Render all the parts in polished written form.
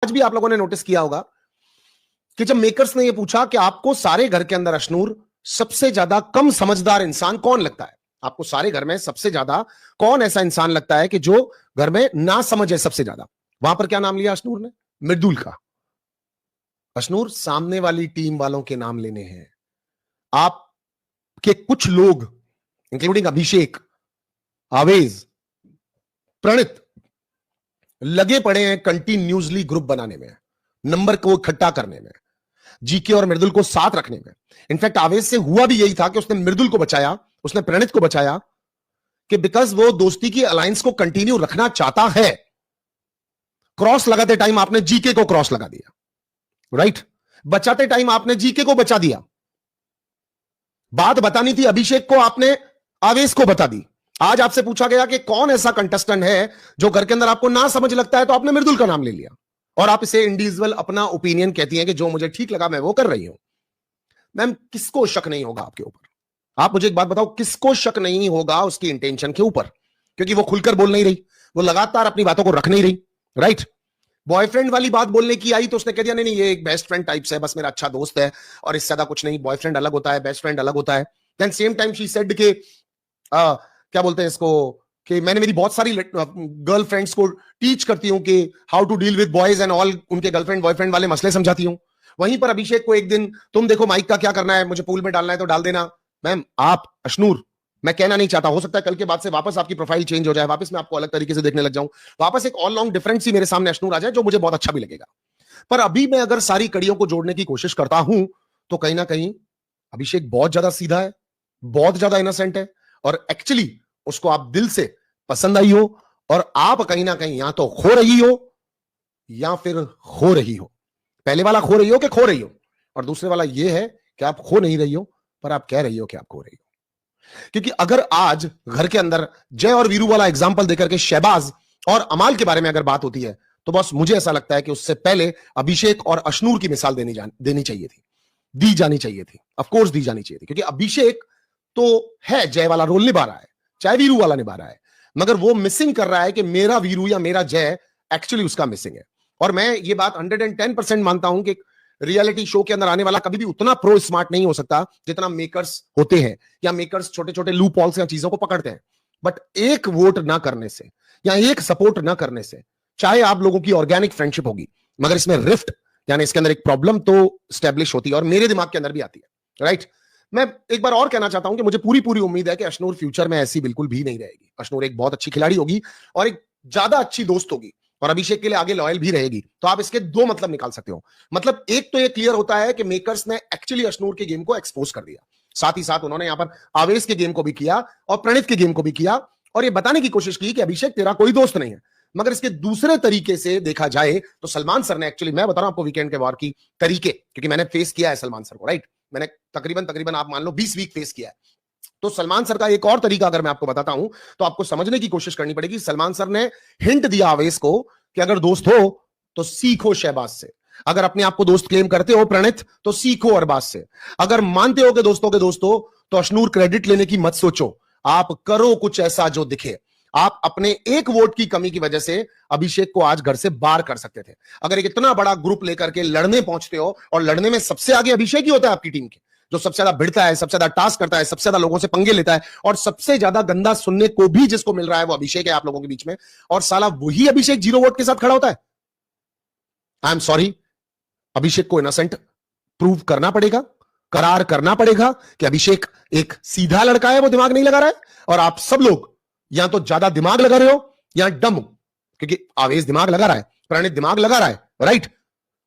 आज भी आप लोगों ने नोटिस किया होगा कि जब मेकर्स ने यह पूछा कि आपको सारे घर के अंदर अशनूर सबसे ज्यादा कम समझदार इंसान कौन लगता है, आपको सारे घर में सबसे ज्यादा कौन ऐसा इंसान लगता है कि जो घर में ना समझ है सबसे ज्यादा, वहां पर क्या नाम लिया अशनूर ने? मृदुल का। अशनूर, सामने वाली टीम वालों के नाम लेने हैं। आपके कुछ लोग इंक्लूडिंग अभिषेक, आवेज, प्रणित लगे पड़े हैं कंटिन्यूसली ग्रुप बनाने में, नंबर को इकट्ठा करने में, जीके और मृदुल को साथ रखने में। इनफैक्ट आवेश से हुआ भी यही था कि उसने मृदुल को बचाया, उसने प्रणित को बचाया कि बिकॉज वो दोस्ती की अलायंस को कंटिन्यू रखना चाहता है। क्रॉस लगाते टाइम आपने जीके को क्रॉस लगा दिया, राइट? बचाते टाइम आपने जीके को बचा दिया। बात बतानी थी अभिषेक को, आपने आवेश को बता दी। आज आपसे पूछा गया कि कौन ऐसा कंटेस्टेंट है जो घर के अंदर आपको ना समझ लगता है, तो आपने मृदुल का नाम ले लिया और आप इसे इंडिविजुअल अपना ओपिनियन कहती हैं कि जो मुझे ठीक लगा मैं वो कर रही हूं। मैम, किसको शक नहीं होगा आपके ऊपर? आप मुझे एक बात बताओ, किसको शक नहीं होगा उसकी इंटेंशन के ऊपर? क्योंकि वो खुलकर बोल नहीं रही, वो लगातार अपनी बातों को रख नहीं रही, राइट? बॉयफ्रेंड वाली बात बोलने की आई तो उसने कह दिया नहीं नहीं ये एक बेस्ट फ्रेंड टाइप से है, बस मेरा अच्छा दोस्त है और इससे ज्यादा कुछ नहीं। बॉयफ्रेंड अलग होता है, बेस्ट फ्रेंड अलग होता है। Then same time she said के क्या बोलते हैं इसको, कि मैंने मेरी बहुत सारी गर्लफ्रेंड्स को टीच करती हूं कि how to deal with boys and all, उनके गर्लफ्रेंड बॉयफ्रेंड वाले मसले समझाती हूं। वहीं पर अभिषेक को एक दिन, तुम देखो माइक का क्या करना है, मुझे पूल में डालना है तो डाल देना। मैम, आप अशनूर, मैं कहना नहीं चाहता, हो सकता है कल के बाद से वापस आपकी प्रोफाइल चेंज हो जाए, वापस मैं आपको अलग तरीके से देखने लग जाऊं, वापस एक ऑल लॉन्ग डिफरेंट सी मेरे सामने अशनूर आ जाए, जो मुझे बहुत अच्छा भी लगेगा। पर अभी मैं अगर सारी कड़ियों को जोड़ने की कोशिश करता हूं तो कहीं ना कहीं अभिषेक बहुत ज्यादा सीधा है, बहुत ज्यादा इनोसेंट है और एक्चुअली उसको आप दिल से पसंद आई हो और आप कहीं ना कहीं या तो खो रही हो या फिर हो रही हो। पहले वाला खो रही हो कि खो रही हो, और दूसरे वाला यह है कि आप खो नहीं रही हो पर आप कह रही हो कि आप खो रही हो। क्योंकि अगर आज घर के अंदर जय और वीरू वाला एग्जाम्पल देकर के शहबाज और अमाल के बारे में अगर बात होती है तो बस मुझे ऐसा लगता है कि उससे पहले अभिषेक और अशनूर की मिसाल देनी चाहिए थी, दी जानी चाहिए थी, ऑफकोर्स दी जानी चाहिए थी। क्योंकि अभिषेक तो है जय वाला रोल निभा रहा है, चाहे वीरू वाला निभा रहा है, मगर वो मिसिंग कर रहा है कि मेरा वीरू या मेरा जय एक्चुअली उसका मिसिंग है। और मैं ये बात 110% मानता हूं कि रियलिटी शो के अंदर आने वाला कभी भी उतना प्रो स्मार्ट नहीं हो सकता जितना मेकर्स होते हैं, या मेकर्स छोटे छोटे लूप हॉल्स या चीजों को पकड़ते हैं। बट एक वोट ना करने से या एक सपोर्ट ना करने से, चाहे आप लोगों की ऑर्गेनिक फ्रेंडशिप होगी, मगर इसमें रिफ्ट यानी इसके अंदर एक प्रॉब्लम तो स्टैब्लिश होती है और मेरे दिमाग के अंदर भी आती है, राइट? मैं एक बार और कहना चाहता हूं कि मुझे पूरी पूरी उम्मीद है कि अशनूर फ्यूचर में ऐसी बिल्कुल भी नहीं रहेगी। अशनूर एक बहुत अच्छी खिलाड़ी होगी और एक ज्यादा अच्छी दोस्त होगी और अभिषेक के लिए आगे लॉयल भी रहेगी। तो आप इसके दो मतलब निकाल सकते हो। मतलब एक तो ये क्लियर होता है कि मेकर्स ने एक्चुअली अशनूर के गेम को एक्सपोज कर दिया, साथ ही साथ उन्होंने यहां पर आवेश के गेम को भी किया और प्रणित के गेम को भी किया और ये बताने की कोशिश की कि अभिषेक तेरा कोई दोस्त नहीं है। मगर इसके दूसरे तरीके से देखा जाए तो सलमान सर ने एक्चुअली, मैं बता रहा हूं आपको वीकेंड के वार की तरीके, क्योंकि मैंने फेस किया है सलमान सर को, राइट? मैंने तकरीबन आप मान लो 20 वीक फेस किया है। तो सलमान सर का एक और तरीका अगर मैं आपको बताता हूं तो आपको समझने की कोशिश करनी पड़ेगी। सलमान सर ने हिंट दिया आवेश को कि अगर दोस्त हो तो सीखो शहबाज से, अगर अपने आप को दोस्त क्लेम करते हो प्रणित तो सीखो अरबाज से, अगर मानते हो कि दोस्तों के दोस्तों तो अशनूर क्रेडिट लेने की मत सोचो, आप करो कुछ ऐसा जो दिखे। आप अपने एक वोट की कमी की वजह से अभिषेक को आज घर से बाहर कर सकते थे। अगर एक इतना बड़ा ग्रुप लेकर के लड़ने पहुंचते हो और लड़ने में सबसे आगे अभिषेक ही होता है आपकी टीम के, जो सबसे ज्यादा भिड़ता है, सबसे ज्यादा टास्क करता है, सबसे ज्यादा लोगों से पंगे लेता है और सबसे ज्यादा गंदा सुनने को भी जिसको मिल रहा है वो अभिषेक है आप लोगों के बीच में, और साला वही अभिषेक 0 वोट के साथ खड़ा होता है। आई एम सॉरी, अभिषेक को इनोसेंट प्रूव करना पड़ेगा, करार करना पड़ेगा कि अभिषेक एक सीधा लड़का है, वो दिमाग नहीं लगा रहा है, और आप सब लोग या तो ज्यादा दिमाग लगा रहे हो या डम हो। क्योंकि आवेश दिमाग लगा रहा है, प्रणित दिमाग लगा रहा है, राइट?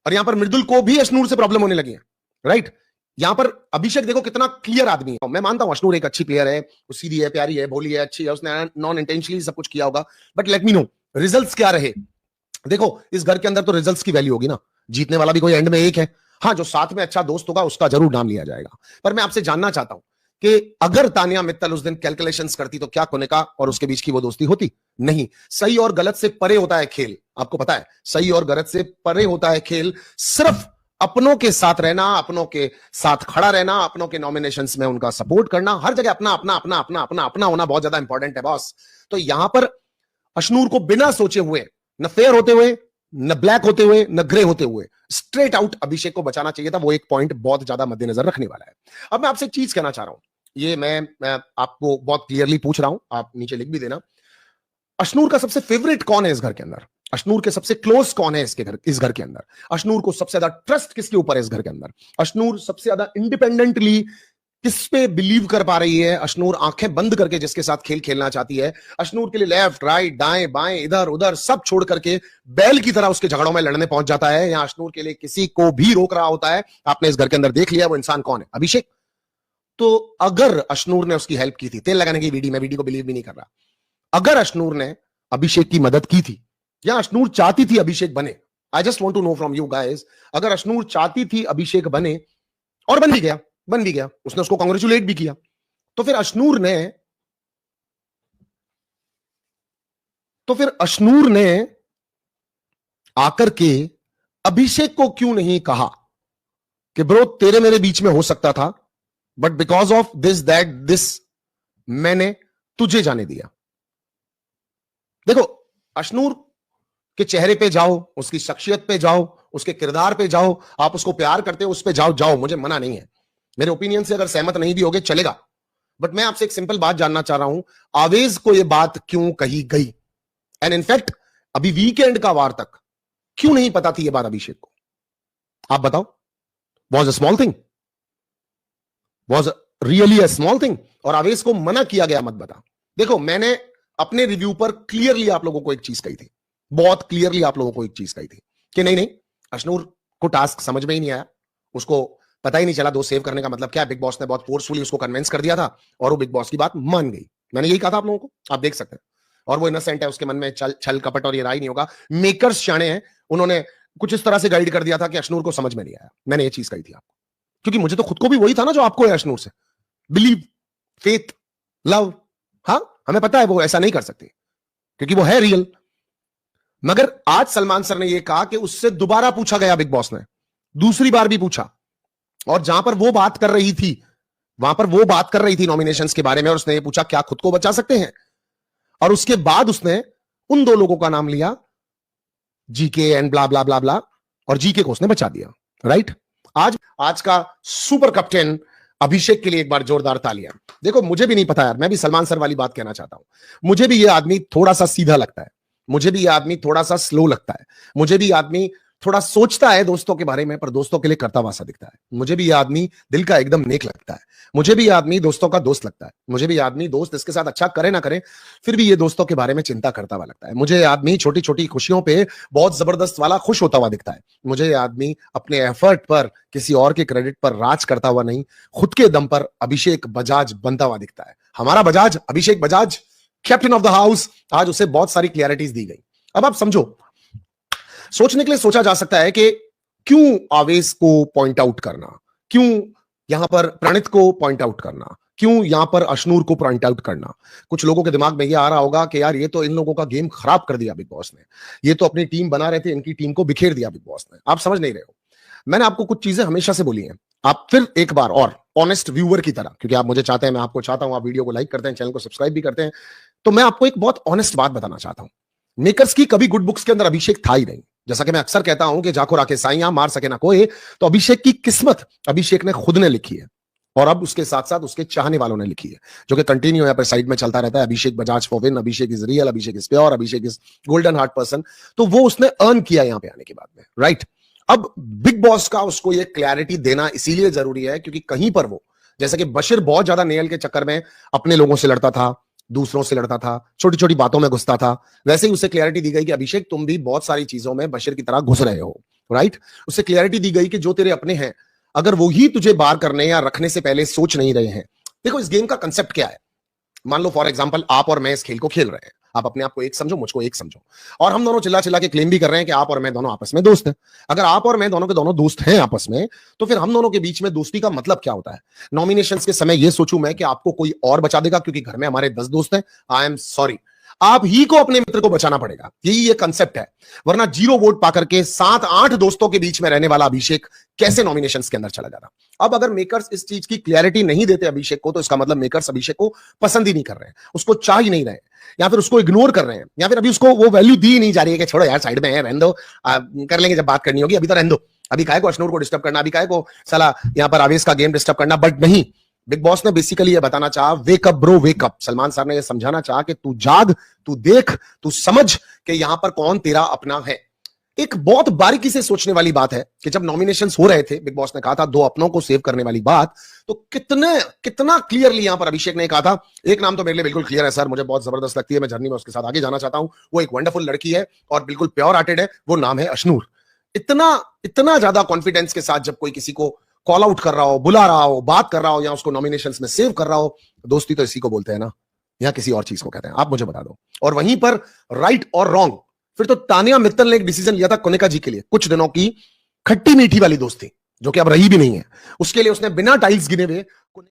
और यहां पर मृदुल को भी अशनूर से प्रॉब्लम होने लगी है, राइट? यहां पर अभिषेक देखो कितना क्लियर आदमी है। मैं मानता हूं अशनूर एक अच्छी प्लेयर है, वो सीधी है, प्यारी है, भोली है, अच्छी है, उसने नॉन इंटेंशनली सब कुछ किया होगा, but let me know results क्या रहे। देखो इस घर के अंदर तो रिजल्ट्स की वैल्यू होगी ना, जीतने वाला भी कोई एंड में एक है। हाँ, जो साथ में अच्छा दोस्त होगा उसका जरूर नाम लिया जाएगा। पर मैं आपसे जानना चाहता हूं कि अगर तानिया मित्तल उस दिन कैलकुलेशंस करती तो क्या कुनेका और उसके बीच की वो दोस्ती होती? नहीं। सही और गलत से परे होता है खेल, आपको पता है, सही और गलत से परे होता है खेल। सिर्फ अपनों के साथ रहना, अपनों के साथ खड़ा रहना, अपनों के नॉमिनेशंस में उनका सपोर्ट करना, हर जगह अपना अपना अपना अपना अपना अपना होना बहुत ज्यादा इंपॉर्टेंट है बॉस। तो यहां पर अशनूर को बिना सोचे हुए, न फेयर होते हुए न ब्लैक होते हुए न ग्रे होते हुए, स्ट्रेट आउट अभिषेक को बचाना चाहिए था। वो एक पॉइंट बहुत ज्यादा मद्देनजर रखने वाला है। अब मैं आपसे एक चीज कहना चाह रहा हूं, ये मैं आपको बहुत क्लियरली पूछ रहा हूं, आप नीचे लिख भी देना। अशनूर का सबसे फेवरेट कौन है इस घर के अंदर? अशनूर के सबसे क्लोज कौन है इस घर के अंदर? अशनूर को सबसे ज्यादा ट्रस्ट किसके ऊपर है इस घर के अंदर? अशनूर सबसे ज्यादा इंडिपेंडेंटली किस पे बिलीव कर पा रही है? अशनूर आंखें बंद करके जिसके साथ खेल खेलना चाहती है? अशनूर के लिए लेफ्ट राइट दाएं बाएं इधर उधर सब छोड़ करके बैल की तरह उसके झगड़ों में लड़ने पहुंच जाता है, या अशनूर के लिए किसी को भी रोक रहा होता है? आपने इस घर के अंदर देख लिया वो इंसान कौन है? अभिषेक। तो अगर अशनूर ने उसकी हेल्प की थी, तेल लगाने की वीडियो, मैं वीडियो को बिलीव भी नहीं कर रहा, अगर अशनूर ने अभिषेक की मदद की थी, या अशनूर चाहती थी अभिषेक बने, I just want to know from you guys, अगर अशनूर चाहती थी अभिषेक बने और बन भी गया, उसने उसको कांग्रेचुलेट भी किया, तो फिर अशनूर ने आकर के अभिषेक को क्यों नहीं कहा कि ब्रो तेरे मेरे बीच में हो सकता था, बट बिकॉज ऑफ दिस मैंने तुझे जाने दिया? देखो, अशनूर के चेहरे पे जाओ, उसकी शख्सियत पे जाओ, उसके किरदार पे जाओ, आप उसको प्यार करते हो उस पे जाओ, मुझे मना नहीं है, मेरे ओपिनियन से अगर सहमत नहीं भी होगे चलेगा, बट मैं आपसे एक सिंपल बात जानना चाह रहा हूं, आवेज को यह बात क्यों कही गई? एंड इनफैक्ट अभी वीकेंड का वार तक क्यों नहीं पता थी यह बात अभिषेक को? आप बताओ। Was a small thing? Was really a small thing? और आवेज को मना किया गया मत बता। देखो, मैंने अपने रिव्यू पर क्लियरली आप लोगों को एक चीज कही थी, बहुत क्लियरली आप लोगों को एक चीज कही थी कि नहीं अशनूर को टास्क समझ में ही नहीं आया, उसको पता ही नहीं चला दो सेव करने का मतलब क्या है। बिग बॉस ने बहुत फोर्सफुली उसको कन्विंस कर दिया था और वो बिग बॉस की बात मान गई। मैंने यही कहा था आप लोगों को, आप देख सकते हैं। और वो इनोसेंट है, उसके मन में छल कपट और ये राय नहीं होगा। मेकर्स शाणे हैं, उन्होंने कुछ इस तरह से गाइड कर दिया था कि अशनूर को समझ में नहीं आया। मैंने ये चीज कही थी आपको, क्योंकि मुझे तो खुद को भी वही था ना जो आपको है अशनूर से, बिलीव, फेथ, लव। हाँ, हमें पता है वो ऐसा नहीं कर सकती क्योंकि वो है रियल। मगर आज सलमान सर ने यह कहा कि उससे दोबारा पूछा गया, बिग बॉस ने दूसरी बार भी पूछा, और जहां पर वो बात कर रही थी नॉमिनेशंस के बारे में, और उसने ये पूछा क्या खुद को बचा सकते हैं, और उसके बाद उसने उन दो लोगों का नाम लिया, जीके एंड ब्ला ब्ला ब्ला ब्ला, और जीके को उसने बचा दिया। राइट? आज का सुपर कैप्टन अभिषेक के लिए एक बार जोरदार तालियां। देखो, मुझे भी नहीं पता यार, मैं भी सलमान सर वाली बात कहना चाहता हूं। मुझे भी ये आदमी थोड़ा सा सीधा लगता है, मुझे भी ये आदमी थोड़ा सा स्लो लगता है, मुझे भी आदमी थोड़ा सोचता है दोस्तों के बारे में, पर दोस्तों के लिए करता वैसा दिखता है। मुझे भी ये आदमी दिल का एकदम नेक लगता है, मुझे भी ये आदमी दोस्तों का दोस्त लगता है, मुझे भी आदमी दोस्त इसके साथ अच्छा करे ना करे फिर भी ये दोस्तों के बारे में चिंता करता हुआ लगता है। मुझे आदमी छोटी छोटी खुशियों पे बहुत जबरदस्त वाला खुश होता हुआ दिखता है। मुझे आदमी अपने एफर्ट पर किसी और के क्रेडिट पर राज करता हुआ नहीं, खुद के दम पर अभिषेक बजाज बनता हुआ दिखता है। हमारा Bajaj, Abhishek Bajaj, captain of the house, आज उसे बहुत सारी क्लैरिटीज दी गई। अब आप समझो, सोचने के लिए सोचा जा सकता है कि क्यों आवेश को पॉइंट आउट करना, क्यों यहां पर प्रणित को पॉइंट आउट करना, क्यों यहां पर अशनूर को पॉइंट आउट करना। कुछ लोगों के दिमाग में यह आ रहा होगा कि यार ये तो इन लोगों का गेम खराब कर दिया बिग बॉस ने, ये तो अपनी टीम बना रहे थे, इनकी टीम को बिखेर दिया बिग बॉस ने। आप समझ नहीं रहे हो, मैंने आपको कुछ चीजें हमेशा से बोली हैं, आप फिर एक बार और ऑनेस्ट व्यूअर की तरह, क्योंकि आप मुझे चाहते हैं, मैं आपको चाहता हूं, आप वीडियो को लाइक करते हैं, चैनल को सब्सक्राइब भी करते हैं, तो मैं आपको एक बहुत ऑनेस्ट बात बताना चाहता हूं। मेकर्स की कभी गुड बुक्स के अंदर अभिषेक था ही नहीं। जैसा कि मैं अक्सर कहता हूं कि जाको राके साइयां मार सके ना कोई, तो अभिषेक की किस्मत अभिषेक ने खुद ने लिखी है, और अब उसके साथ साथ उसके चाहने वालों ने लिखी है, जो कि कंटिन्यू यहाँ पर साइड में चलता रहता है। Abhishek Bajaj for win, Abhishek is real, Abhishek is pure, Abhishek is golden heart person. तो वो उसने अर्न किया यहां पे आने के बाद में। राइट? अब बिग बॉस का उसको ये क्लैरिटी देना इसीलिए जरूरी है क्योंकि कहीं पर वो, जैसे कि बशीर बहुत ज्यादा नेल के चक्कर में अपने लोगों से लड़ता था, दूसरों से लड़ता था, छोटी छोटी बातों में घुसता था, वैसे ही उसे क्लैरिटी दी गई कि अभिषेक तुम भी बहुत सारी चीजों में बशीर की तरह घुस रहे हो। राइट? उसे क्लैरिटी दी गई कि जो तेरे अपने हैं, अगर वो ही तुझे बार करने या रखने से पहले सोच नहीं रहे हैं। देखो, इस गेम का कंसेप्ट क्या है, मान लो फॉर एग्जांपल आप और मैं इस खेल को खेल रहे हैं, आप अपने आप को एक समझो, मुझको एक समझो, और हम दोनों चिल्ला चिल्ला के क्लेम भी कर रहे हैं कि आप और मैं दोनों आपस में दोस्त हैं। अगर आप और मैं दोनों के दोनों दोस्त हैं आपस में, तो फिर हम दोनों के बीच में दोस्ती का मतलब क्या होता है? नॉमिनेशंस के समय ये सोचूं मैं कि आपको कोई और बचा देगा क्योंकि घर में हमारे 10 दोस्त हैं? आई एम सॉरी, आप ही को अपने मित्र को बचाना पड़ेगा, यही ये कंसेप्ट है। वरना 0 वोट पाकर के 7-8 दोस्तों के बीच में रहने वाला अभिषेक कैसे नॉमिनेशंस के अंदर चला जाता। अब अगर मेकर्स इस चीज की क्लैरिटी नहीं देते अभिषेक को, तो इसका मतलब मेकर्स अभिषेक को पसंद ही नहीं कर रहे हैं, उसको चाह ही नहीं रहे हैं, या फिर उसको इग्नोर कर रहे हैं, या फिर अभी उसको वो वैल्यू दी नहीं जा रही है कि छोड़ो यार साइड में है, रहने दो, कर लेंगे जब बात करनी होगी, अभी तो रहने दो, अभी काहे को अश्नूर को डिस्टर्ब करना, अभी काहे को साला यहां पर आवेश का गेम डिस्टर्ब करना। बट नहीं, बिग बॉस ने बेसिकली ये बताना चाहा, wake up bro wake up. Salman साहब ने ये समझाना चाहा कि तू जाग, तू देख, तू समझ कि यहां पर कौन तेरा अपना है। एक बहुत बारीकी से सोचने वाली बात है कि जब नॉमिनेशंस हो रहे थे, बिग बॉस ने कहा था 2 अपनों को सेव करने वाली बात, तो कितना क्लियरली यहां पर अभिषेक ने कहा था, एक नाम तो मेरे लिए बिल्कुल क्लियर है सर, मुझे बहुत जबरदस्त लगती है, मैं जर्नी में उसके साथ आगे जाना चाहता हूं, वो एक वंडरफुल लड़की है और बिल्कुल प्योर हार्टेड है, वो नाम है अश्नूर। इतना ज्यादा कॉन्फिडेंस के साथ जब कोई किसी को कॉल आउट कर रहा हो, बुला रहा हो, बात कर रहा हो, या उसको नॉमिनेशंस में सेव कर रहा हो, दोस्ती तो इसी को बोलते हैं ना, या किसी और चीज को कहते हैं, आप मुझे बता दो। और वहीं पर राइट और रॉन्ग, फिर तो तानिया मित्तल ने एक डिसीजन लिया था कोनिका जी के लिए, कुछ दिनों की खट्टी मीठी वाली दोस्ती, जो कि अब रही भी नहीं है, उसके लिए उसने बिना टाइल्स गिने हुए